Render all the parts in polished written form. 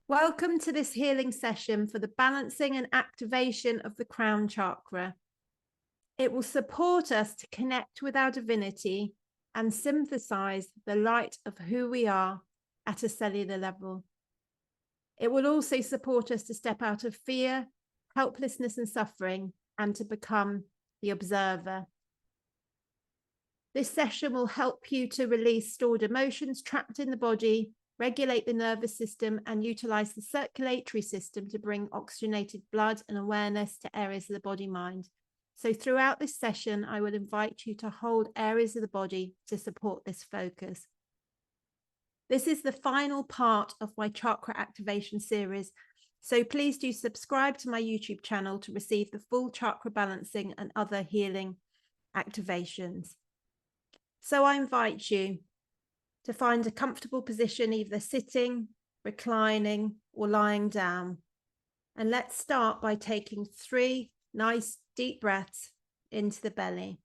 Welcome to this healing session for the balancing and activation of the crown chakra. It will support us to connect with our divinity and synthesize the light of who we are at a cellular level. It will also support us to step out of fear, helplessness, and suffering, and to become the observer. This session will help you to release stored emotions trapped in the body, regulate the nervous system, and utilize the circulatory system to bring oxygenated blood and awareness to areas of the body-mind. So throughout this session, I would invite you to hold areas of the body to support this focus. This is the final part of my chakra activation series, so please do subscribe to my YouTube channel to receive the full chakra balancing and other healing activations. So I invite you to find a comfortable position, either sitting, reclining, or lying down. And let's start by taking 3 nice deep breaths into the belly.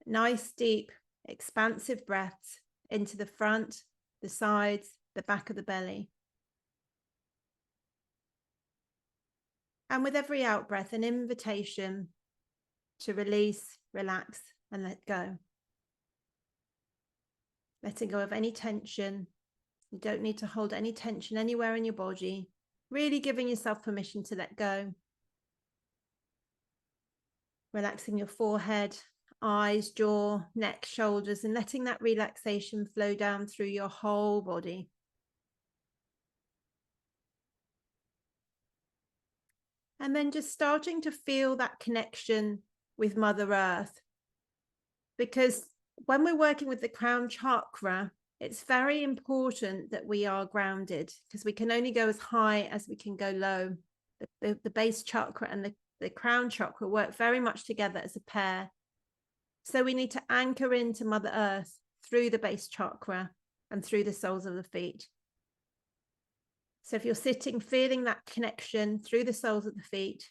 Nice, deep, expansive breaths into the front, the sides, the back of the belly. And with every out breath, an invitation to release, relax, and let go. Letting go of any tension. You don't need to hold any tension anywhere in your body. Really giving yourself permission to let go. Relaxing your forehead, eyes, jaw, neck, shoulders, and letting that relaxation flow down through your whole body. And then just starting to feel that connection with Mother Earth. Because when we're working with the crown chakra, it's very important that we are grounded, because we can only go as high as we can go low. The base chakra and the crown chakra work very much together as a pair. So we need to anchor into Mother Earth through the base chakra and through the soles of the feet. So if you're sitting, feeling that connection through the soles of the feet,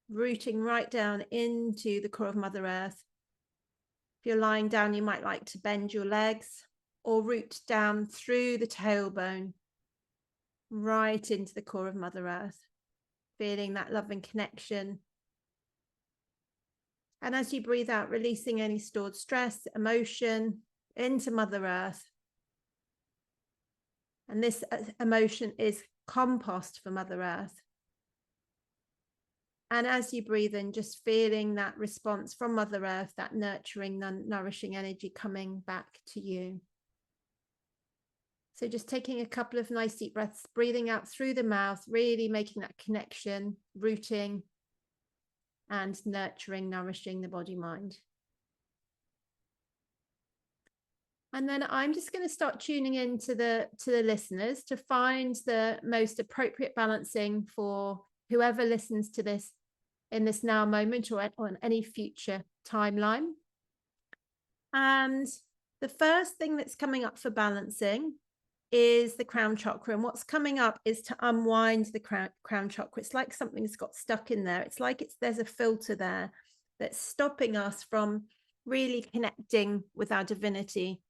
rooting right down into the core of Mother Earth. If you're lying down, you might like to bend your legs or root down through the tailbone, right into the core of Mother Earth, feeling that loving connection. And as you breathe out, releasing any stored stress, emotion into Mother Earth. And this emotion is compost for Mother Earth. And as you breathe in, just feeling that response from Mother Earth, that nurturing, nourishing energy coming back to you. So just taking a couple of nice deep breaths, breathing out through the mouth, really making that connection, rooting and nurturing, nourishing the body mind. And then I'm just going to start tuning into the listeners to find the most appropriate balancing for whoever listens to this in this now moment or on any future timeline. And the first thing that's coming up for balancing is the crown chakra. And what's coming up is to unwind the crown chakra. It's like something's got stuck in there. It's like there's a filter there that's stopping us from really connecting with our divinity.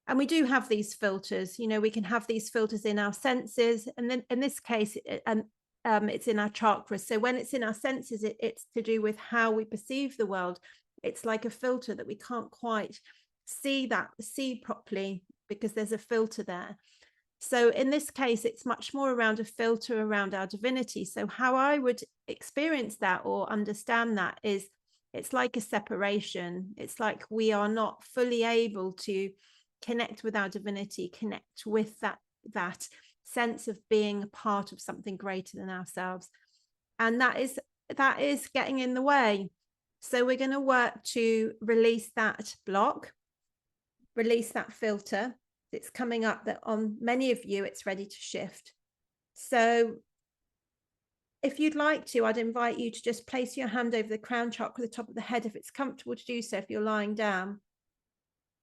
And we do have these filters, you know, we can have these filters in our senses. And then in this case, it's in our chakras. So when it's in our senses, it's to do with how we perceive the world. It's like a filter that we can't quite see properly because there's a filter there. So in this case, it's much more around a filter around our divinity. So how I would experience that or understand that is it's like a separation. It's like we are not fully able to connect with our divinity, connect with that sense of being a part of something greater than ourselves. And that is getting in the way. So we're going to work to release that block, release that filter. It's coming up that on many of you, it's ready to shift. So if you'd like to, I'd invite you to just place your hand over the crown chakra, the top of the head, if it's comfortable to do so, if you're lying down.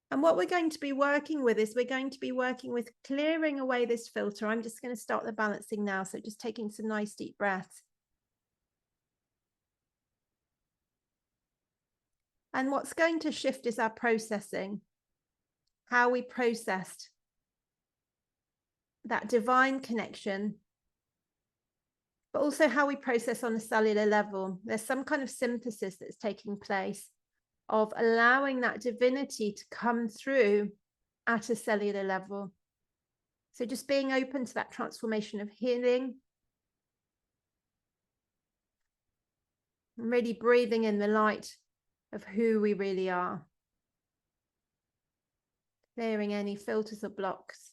And what we're going to be working with is we're going to be working with clearing away this filter. I'm just going to start the balancing now. So just taking some nice deep breaths. And what's going to shift is our processing, how we processed that divine connection, but also how we process on a cellular level. There's some kind of synthesis that's taking place of allowing that divinity to come through at a cellular level. So just being open to that transformation of healing, and really breathing in the light of who we really are. Clearing any filters or blocks.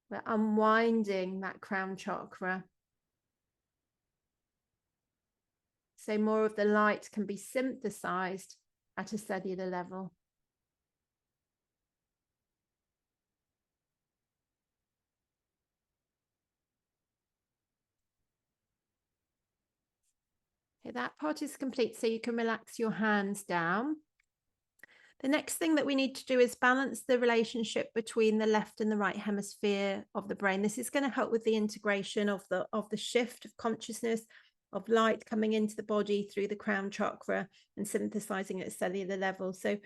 We're unwinding that crown chakra. So more of the light can be synthesized at a cellular level. Okay, that part is complete, so you can relax your hands down. The next thing that we need to do is balance the relationship between the left and the right hemisphere of the brain. This is going to help with the integration of the shift of consciousness, of light coming into the body through the crown chakra and synthesizing at a cellular level. So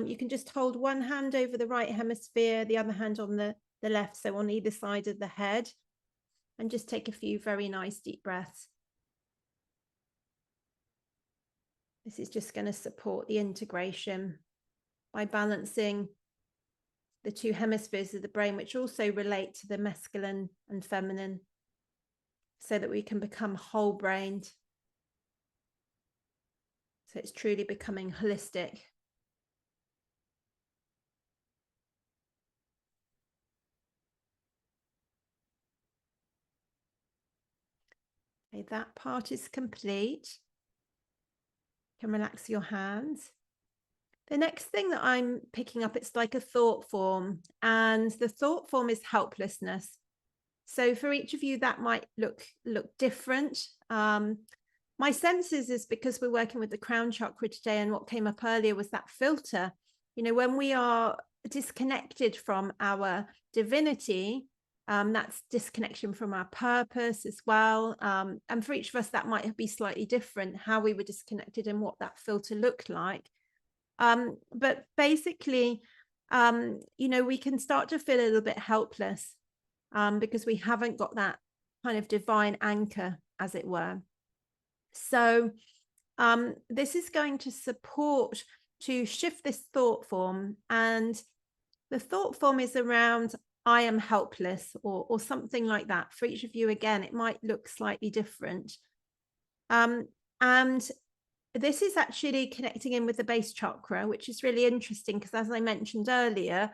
you can just hold one hand over the right hemisphere, the other hand on the left, so on either side of the head, and just take a few very nice deep breaths. This is just going to support the integration by balancing the two hemispheres of the brain, which also relate to the masculine and feminine, so that we can become whole-brained. So it's truly becoming holistic. Okay, that part is complete. You can relax your hands. The next thing that I'm picking up, it's like a thought form, and the thought form is helplessness. So for each of you, that might look different. My sense is because we're working with the crown chakra today, and what came up earlier was that filter. You know, when we are disconnected from our divinity, that's disconnection from our purpose as well. And for each of us, that might be slightly different, how we were disconnected and what that filter looked like. But basically, you know, we can start to feel a little bit helpless because we haven't got that kind of divine anchor, as it were. So this is going to support to shift this thought form, and the thought form is around I am helpless, or something like that. For each of you, again, it might look slightly different. And this is actually connecting in with the base chakra, which is really interesting because, as I mentioned earlier,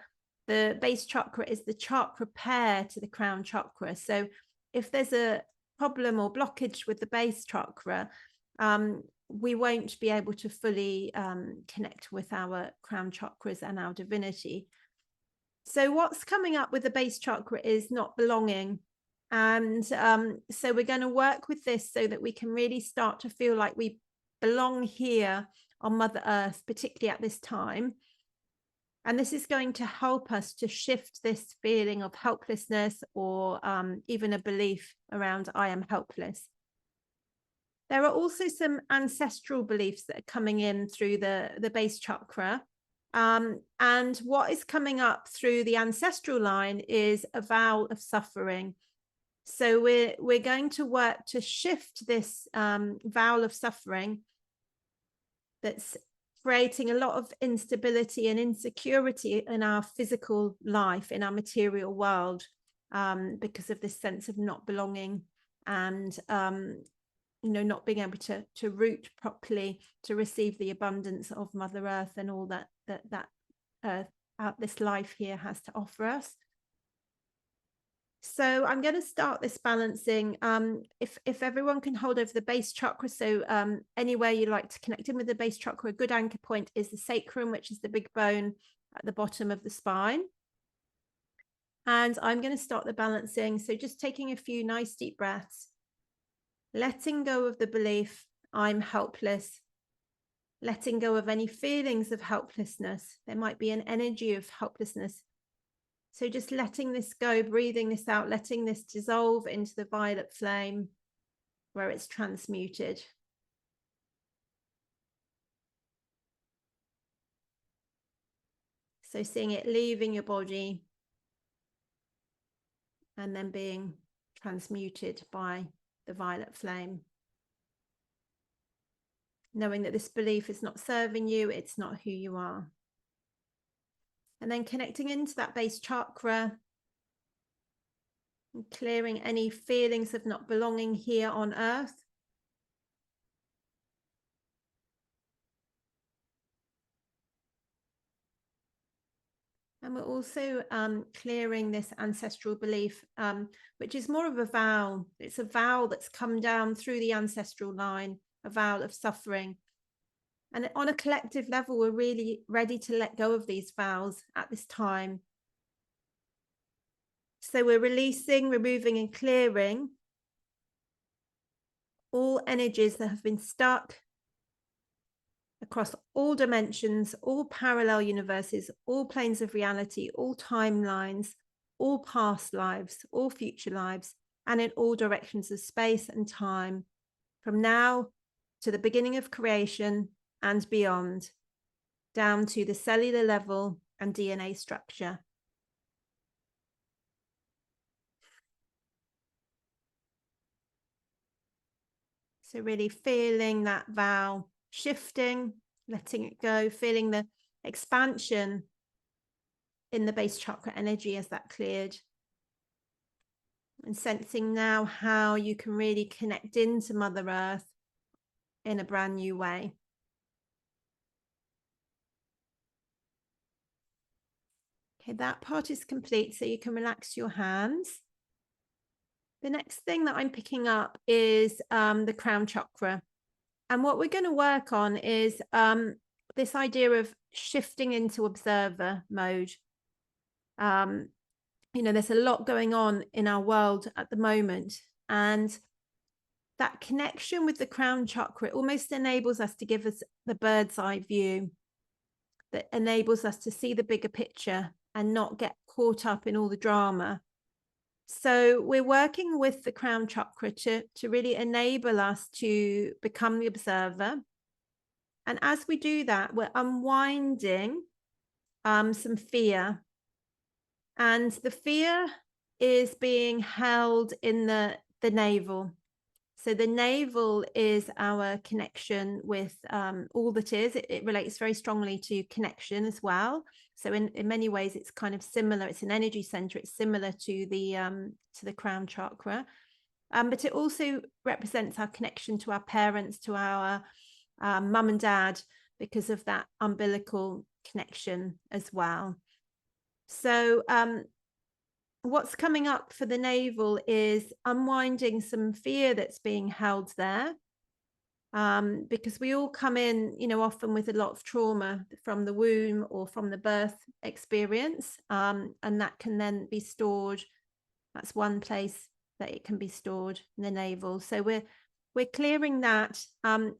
the base chakra is the chakra pair to the crown chakra. So if there's a problem or blockage with the base chakra, we won't be able to fully connect with our crown chakras and our divinity. So what's coming up with the base chakra is not belonging. And so we're going to work with this so that we can really start to feel like we belong here on Mother Earth, particularly at this time. And this is going to help us to shift this feeling of helplessness, or even a belief around I am helpless. There are also some ancestral beliefs that are coming in through the base chakra. And what is coming up through the ancestral line is a vow of suffering. So we're going to work to shift this vow of suffering that's creating a lot of instability and insecurity in our physical life, in our material world, because of this sense of not belonging and you know, not being able to root properly to receive the abundance of Mother Earth and all that this life here has to offer us. So I'm going to start this balancing. If everyone can hold over the base chakra, so anywhere you like to connect in with the base chakra, a good anchor point is the sacrum, which is the big bone at the bottom of the spine. And I'm going to start the balancing. So just taking a few nice deep breaths, letting go of the belief I'm helpless, letting go of any feelings of helplessness. There might be an energy of helplessness. So just letting this go, breathing this out, letting this dissolve into the violet flame where it's transmuted. So seeing it leaving your body, and then being transmuted by the violet flame. Knowing that this belief is not serving you, it's not who you are. And then connecting into that base chakra, and clearing any feelings of not belonging here on earth. And we're also clearing this ancestral belief, which is more of a vow. It's a vow that's come down through the ancestral line, a vow of suffering. And on a collective level, we're really ready to let go of these vows at this time. So we're releasing, removing, and clearing all energies that have been stuck across all dimensions, all parallel universes, all planes of reality, all timelines, all past lives, all future lives, and in all directions of space and time, from now to the beginning of creation and beyond, down to the cellular level and DNA structure. So really feeling that vow shifting, letting it go, feeling the expansion in the base chakra energy as that cleared. And sensing now how you can really connect into Mother Earth in a brand new way. Okay, that part is complete, so you can relax your hands. The next thing that I'm picking up is the crown chakra. And what we're going to work on is this idea of shifting into observer mode. You know, there's a lot going on in our world at the moment. And that connection with the crown chakra almost enables us to give us the bird's eye view that enables us to see the bigger picture and not get caught up in all the drama. So we're working with the crown chakra to really enable us to become the observer. And as we do that, we're unwinding some fear. And the fear is being held in the navel. So the navel is our connection with all that is. It relates very strongly to connection as well. So in many ways, it's kind of similar. It's an energy center. It's similar to the crown chakra. But it also represents our connection to our parents, to our mum and dad, because of that umbilical connection as well. So what's coming up for the navel is unwinding some fear that's being held there, because we all come in, you know, often with a lot of trauma from the womb or from the birth experience, and that can then be stored. That's one place that it can be stored, in the navel. So we're clearing that, and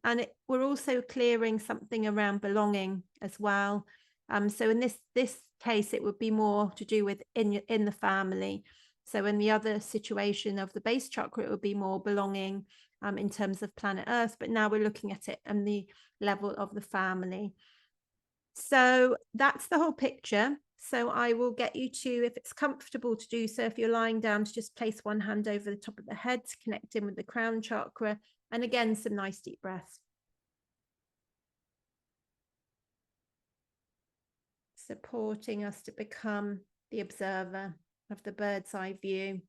we're also clearing something around belonging as well. So in this case, it would be more to do with in the family. So in the other situation of the base chakra, it would be more belonging in terms of planet Earth. But now we're looking at it on the level of the family. So that's the whole picture. So I will get you to, if it's comfortable to do so, if you're lying down, to just place one hand over the top of the head to connect in with the crown chakra. And again, some nice deep breaths. Supporting us to become the observer of the bird's eye view.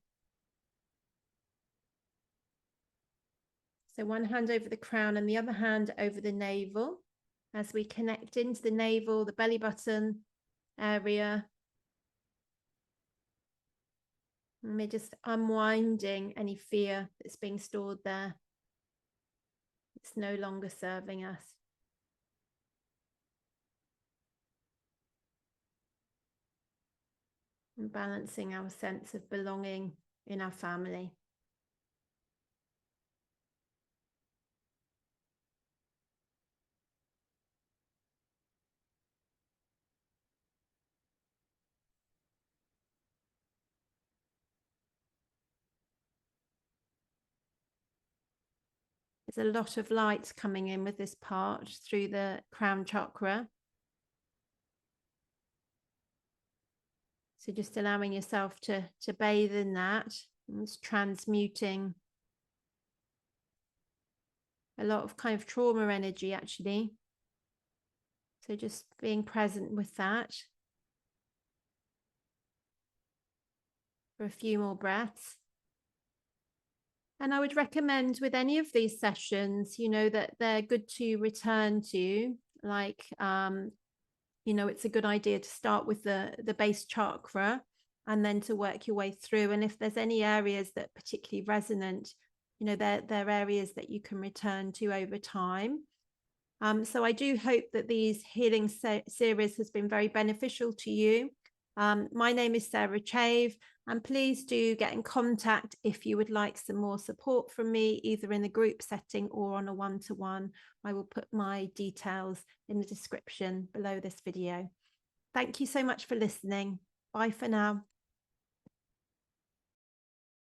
So one hand over the crown and the other hand over the navel as we connect into the navel, the belly button area. And we're just unwinding any fear that's being stored there. It's no longer serving us. And balancing our sense of belonging in our family. There's a lot of light coming in with this part through the crown chakra. So just allowing yourself to bathe in that. It's transmuting a lot of kind of trauma energy, actually. So just being present with that for a few more breaths. And I would recommend with any of these sessions, you know, that they're good to return to, like, you know, it's a good idea to start with the base chakra and then to work your way through. And if there's any areas that particularly resonant, you know, they're areas that you can return to over time. So I do hope that these healing series has been very beneficial to you. My name is Sarah Chave, and please do get in contact if you would like some more support from me, either in a group setting or on a one-to-one. I will put my details in the description below this video. Thank you so much for listening. Bye for now.